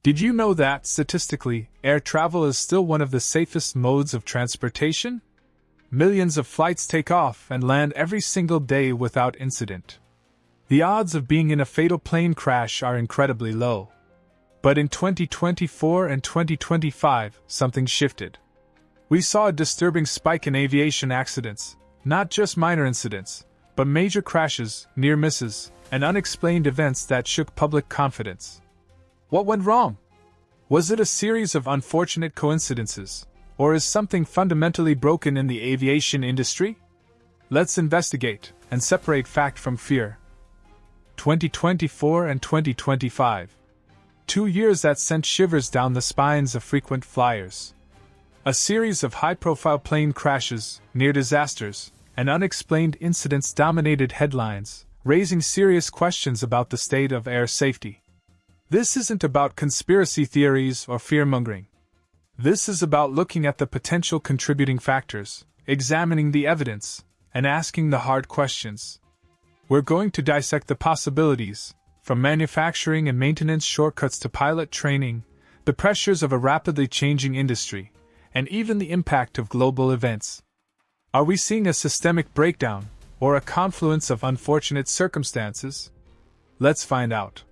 Did you know that, statistically, air travel is still one of the safest modes of transportation? Millions of flights take off and land every single day without incident. The odds of being in a fatal plane crash are incredibly low. But in 2024 and 2025, something shifted. We saw a disturbing spike in aviation accidents, not just minor incidents, but major crashes, near misses, and unexplained events that shook public confidence. What went wrong? Was it a series of unfortunate coincidences, or is something fundamentally broken in the aviation industry? Let's investigate and separate fact from fear. 2024 and 2025. 2 years that sent shivers down the spines of frequent flyers. A series of high-profile plane crashes, near disasters, and unexplained incidents dominated headlines, raising serious questions about the state of air safety. This isn't about conspiracy theories or fear-mongering. This is about looking at the potential contributing factors, examining the evidence, and asking the hard questions. We're going to dissect the possibilities, from manufacturing and maintenance shortcuts to pilot training, the pressures of a rapidly changing industry, and even the impact of global events. Are we seeing a systemic breakdown, or a confluence of unfortunate circumstances? Let's find out.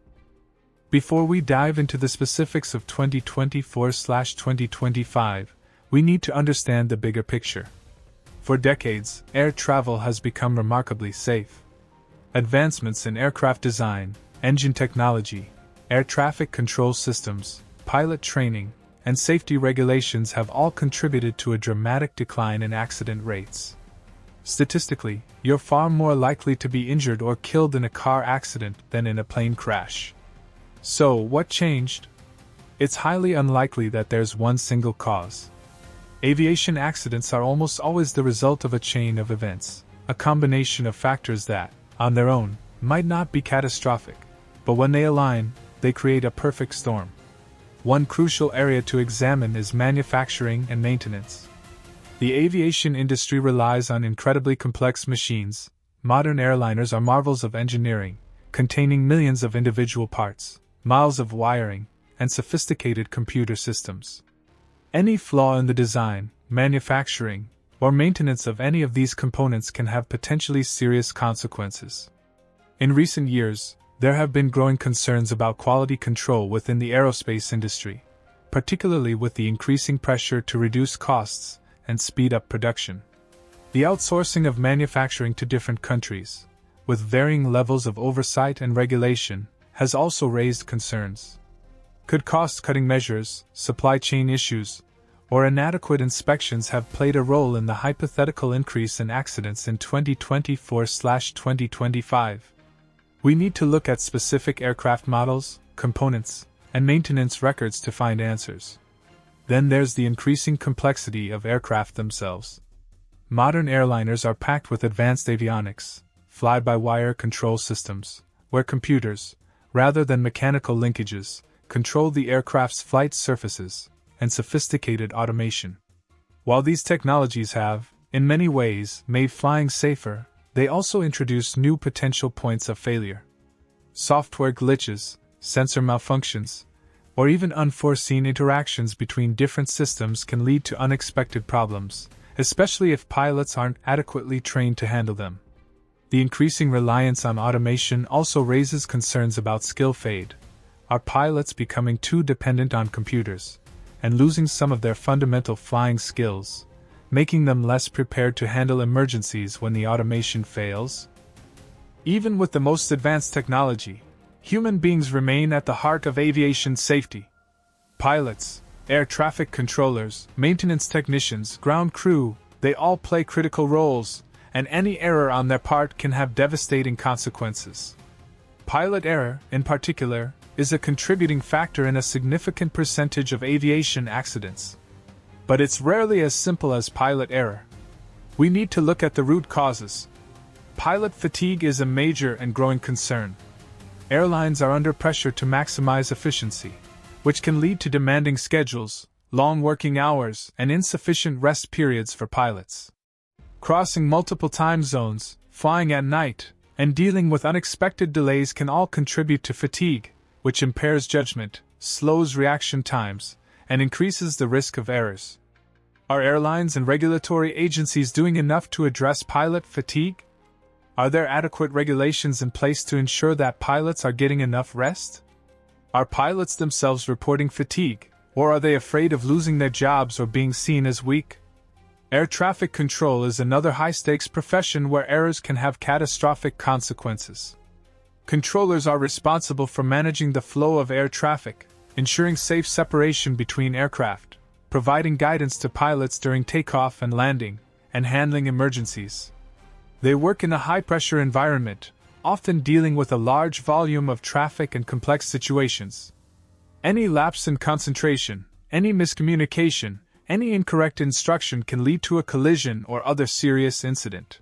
Before we dive into the specifics of 2024/2025, we need to understand the bigger picture. For decades, air travel has become remarkably safe. Advancements in aircraft design, engine technology, air traffic control systems, pilot training, and safety regulations have all contributed to a dramatic decline in accident rates. Statistically, you're far more likely to be injured or killed in a car accident than in a plane crash. So, what changed? It's highly unlikely that there's one single cause. Aviation accidents are almost always the result of a chain of events, a combination of factors that, on their own, might not be catastrophic, but when they align, they create a perfect storm. One crucial area to examine is manufacturing and maintenance. The aviation industry relies on incredibly complex machines. Modern airliners are marvels of engineering, containing millions of individual parts, miles of wiring, and sophisticated computer systems. Any flaw in the design, manufacturing, or maintenance of any of these components can have potentially serious consequences. In recent years, there have been growing concerns about quality control within the aerospace industry, particularly with the increasing pressure to reduce costs and speed up production. The outsourcing of manufacturing to different countries, with varying levels of oversight and regulation, has also raised concerns. Could cost-cutting measures, supply chain issues, or inadequate inspections have played a role in the hypothetical increase in accidents in 2024/2025? We need to look at specific aircraft models, components, and maintenance records to find answers. Then there's the increasing complexity of aircraft themselves. Modern airliners are packed with advanced avionics, fly-by-wire control systems, where computers, rather than mechanical linkages, control the aircraft's flight surfaces, and sophisticated automation. While these technologies have, in many ways, made flying safer, they also introduce new potential points of failure. Software glitches, sensor malfunctions, or even unforeseen interactions between different systems can lead to unexpected problems, especially if pilots aren't adequately trained to handle them. The increasing reliance on automation also raises concerns about skill fade. Are pilots becoming too dependent on computers, and losing some of their fundamental flying skills, making them less prepared to handle emergencies when the automation fails? Even with the most advanced technology, human beings remain at the heart of aviation safety. Pilots, air traffic controllers, maintenance technicians, ground crew, they all play critical roles, and any error on their part can have devastating consequences. Pilot error, in particular, is a contributing factor in a significant percentage of aviation accidents. But it's rarely as simple as pilot error. We need to look at the root causes. Pilot fatigue is a major and growing concern. Airlines are under pressure to maximize efficiency, which can lead to demanding schedules, long working hours, and insufficient rest periods for pilots. Crossing multiple time zones, flying at night, and dealing with unexpected delays can all contribute to fatigue, which impairs judgment, slows reaction times, and increases the risk of errors. Are airlines and regulatory agencies doing enough to address pilot fatigue? Are there adequate regulations in place to ensure that pilots are getting enough rest? Are pilots themselves reporting fatigue, or are they afraid of losing their jobs or being seen as weak? Air traffic control is another high-stakes profession where errors can have catastrophic consequences. Controllers are responsible for managing the flow of air traffic, ensuring safe separation between aircraft, providing guidance to pilots during takeoff and landing, and handling emergencies. They work in a high-pressure environment, often dealing with a large volume of traffic and complex situations. Any lapse in concentration, any miscommunication, any incorrect instruction can lead to a collision or other serious incident.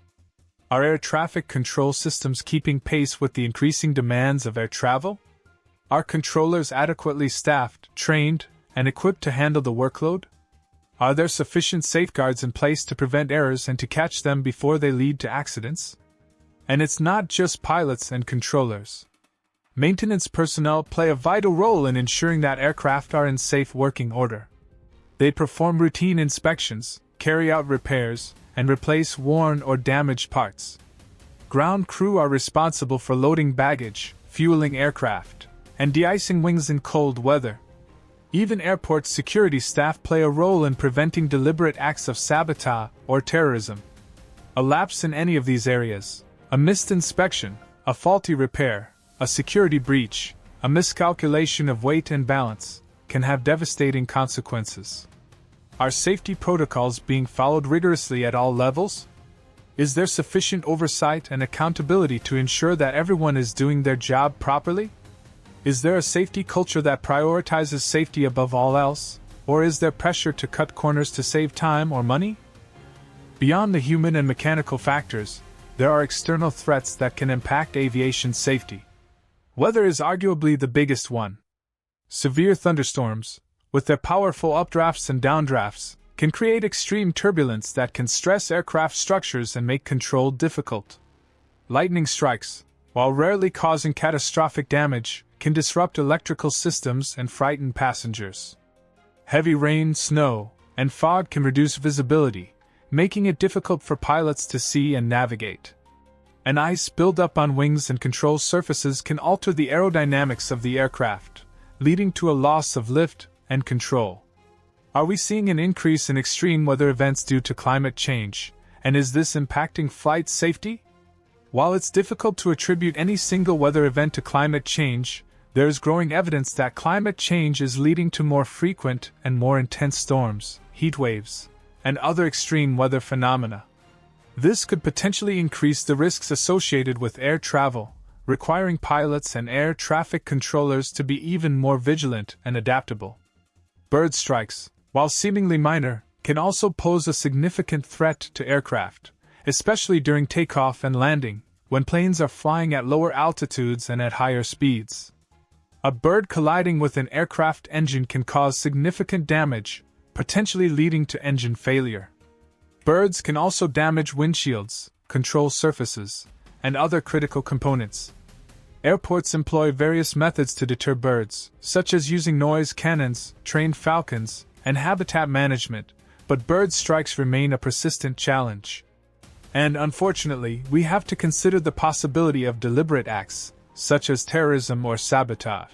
Are air traffic control systems keeping pace with the increasing demands of air travel? Are controllers adequately staffed, trained, and equipped to handle the workload? Are there sufficient safeguards in place to prevent errors and to catch them before they lead to accidents? And it's not just pilots and controllers. Maintenance personnel play a vital role in ensuring that aircraft are in safe working order. They perform routine inspections, carry out repairs, and replace worn or damaged parts. Ground crew are responsible for loading baggage, fueling aircraft, and de-icing wings in cold weather. Even airport security staff play a role in preventing deliberate acts of sabotage or terrorism. A lapse in any of these areas, a missed inspection, a faulty repair, a security breach, a miscalculation of weight and balance, can have devastating consequences. Are safety protocols being followed rigorously at all levels? Is there sufficient oversight and accountability to ensure that everyone is doing their job properly? Is there a safety culture that prioritizes safety above all else, or is there pressure to cut corners to save time or money? Beyond the human and mechanical factors, there are external threats that can impact aviation safety. Weather is arguably the biggest one. Severe thunderstorms, with their powerful updrafts and downdrafts, can create extreme turbulence that can stress aircraft structures and make control difficult. Lightning strikes, while rarely causing catastrophic damage, can disrupt electrical systems and frighten passengers. Heavy rain, snow, and fog can reduce visibility, making it difficult for pilots to see and navigate. An ice buildup on wings and control surfaces can alter the aerodynamics of the aircraft, leading to a loss of lift and control. Are we seeing an increase in extreme weather events due to climate change, and is this impacting flight safety? While it's difficult to attribute any single weather event to climate change, there is growing evidence that climate change is leading to more frequent and more intense storms, heat waves, and other extreme weather phenomena. This could potentially increase the risks associated with air travel, requiring pilots and air traffic controllers to be even more vigilant and adaptable. Bird strikes, while seemingly minor, can also pose a significant threat to aircraft, especially during takeoff and landing, when planes are flying at lower altitudes and at higher speeds. A bird colliding with an aircraft engine can cause significant damage, potentially leading to engine failure. Birds can also damage windshields, control surfaces, and other critical components. Airports employ various methods to deter birds, such as using noise cannons, trained falcons, and habitat management, but bird strikes remain a persistent challenge. And unfortunately, we have to consider the possibility of deliberate acts, such as terrorism or sabotage.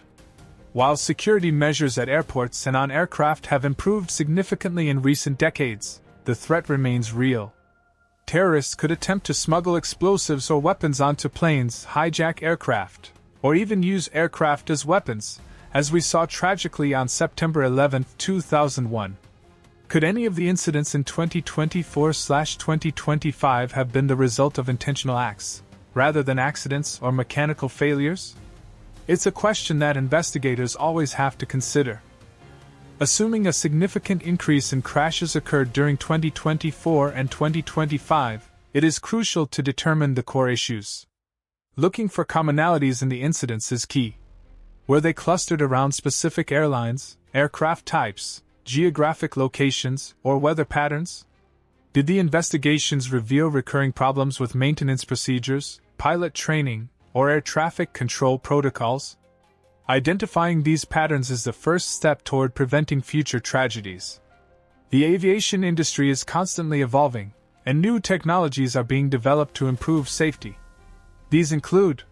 While security measures at airports and on aircraft have improved significantly in recent decades, the threat remains real. Terrorists could attempt to smuggle explosives or weapons onto planes, hijack aircraft, or even use aircraft as weapons, as we saw tragically on September 11, 2001. Could any of the incidents in 2024/2025 have been the result of intentional acts, rather than accidents or mechanical failures? It's a question that investigators always have to consider. Assuming a significant increase in crashes occurred during 2024 and 2025, it is crucial to determine the core issues. Looking for commonalities in the incidents is key. Were they clustered around specific airlines, aircraft types, geographic locations, or weather patterns? Did the investigations reveal recurring problems with maintenance procedures, pilot training, or air traffic control protocols? Identifying these patterns is the first step toward preventing future tragedies. The aviation industry is constantly evolving, and new technologies are being developed to improve safety. These include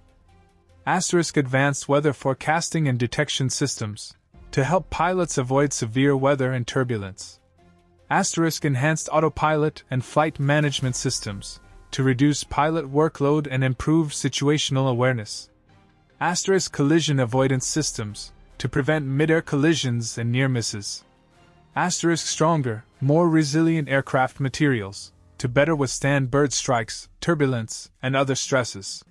advanced weather forecasting and detection systems to help pilots avoid severe weather and turbulence. Enhanced autopilot and flight management systems to reduce pilot workload and improve situational awareness. Collision avoidance systems to prevent mid-air collisions and near misses. Stronger, more resilient aircraft materials to better withstand bird strikes, turbulence, and other stresses.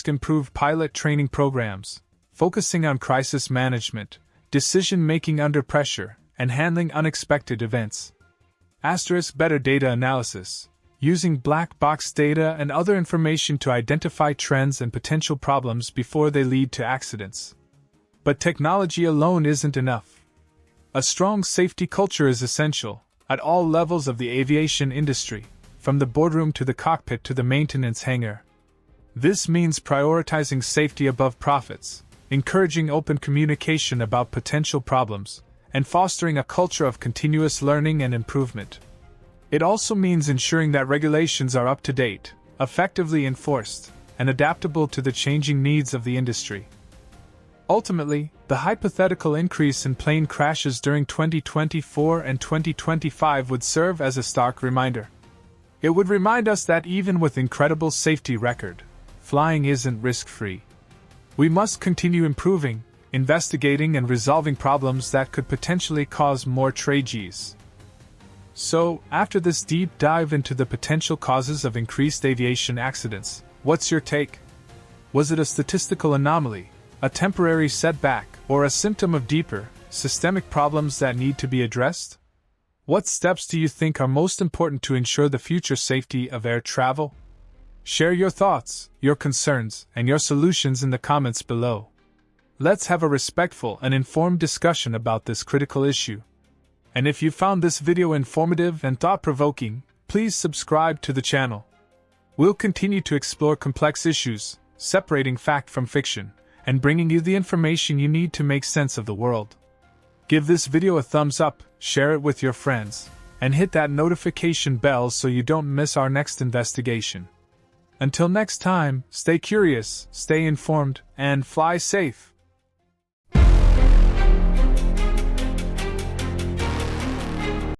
Improved pilot training programs, focusing on crisis management, decision-making under pressure, and handling unexpected events. Better data analysis, using black box data and other information to identify trends and potential problems before they lead to accidents. But technology alone isn't enough. A strong safety culture is essential at all levels of the aviation industry, from the boardroom to the cockpit to the maintenance hangar. This means prioritizing safety above profits, encouraging open communication about potential problems, and fostering a culture of continuous learning and improvement. It also means ensuring that regulations are up to date, effectively enforced, and adaptable to the changing needs of the industry. Ultimately, the hypothetical increase in plane crashes during 2024 and 2025 would serve as a stark reminder. It would remind us that even with incredible safety record, flying isn't risk-free. We must continue improving, investigating, and resolving problems that could potentially cause more tragedies. So, after this deep dive into the potential causes of increased aviation accidents, what's your take? Was it a statistical anomaly, a temporary setback, or a symptom of deeper, systemic problems that need to be addressed? What steps do you think are most important to ensure the future safety of air travel? Share your thoughts, your concerns, and your solutions in the comments below. Let's have a respectful and informed discussion about this critical issue. And if you found this video informative and thought-provoking, please subscribe to the channel. We'll continue to explore complex issues, separating fact from fiction, and bringing you the information you need to make sense of the world. Give this video a thumbs up, share it with your friends, and hit that notification bell so you don't miss our next investigation. Until next time, stay curious, stay informed, and fly safe.